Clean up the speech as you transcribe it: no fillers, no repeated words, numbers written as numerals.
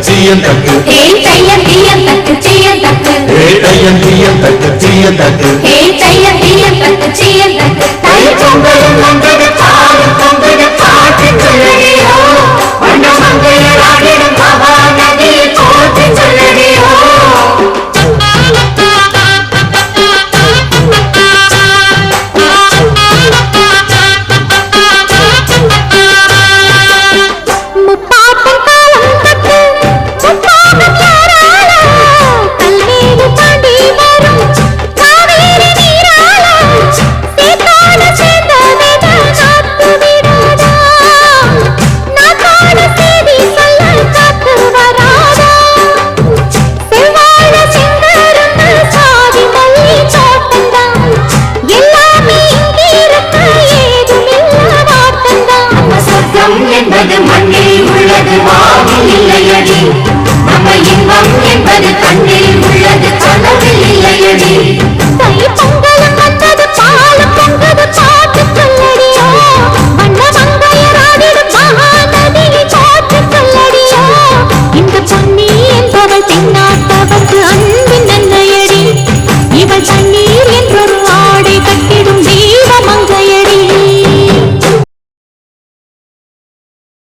சீயன் தக்கு தையன் தீயன் தக்கு சீயன் தக்கு தையன் தீயன் தக்கு சீயன் தக்கு தையன் தீயன் தக்கு சீயன் தக்கு தை பொங்கலும் வந்தது பாரு பொங்கது பாட்டு சொல்லடியோ வண்ண மங்கையராடிடும் மகா நதியை போற்றி சொல்லடியோ என்பது மண்ணில் உள்ளது வானில் இல்லையடி நம்ம இன்பம் என்பது கண்ணில் உள்ளது கனவில் இல்லையடி தை பொங்கலும் வந்தது பாலும் பொங்கது பாட்டு சொல்லடியோ வண்ண மங்கையராடிடும் மகா நதியை போற்றி சொல்லடியோ இந்த பொன்னி என்பவள் தென்னாட்டவர்க்கு அன்பின் நன்மையடி இவள் தண்ணி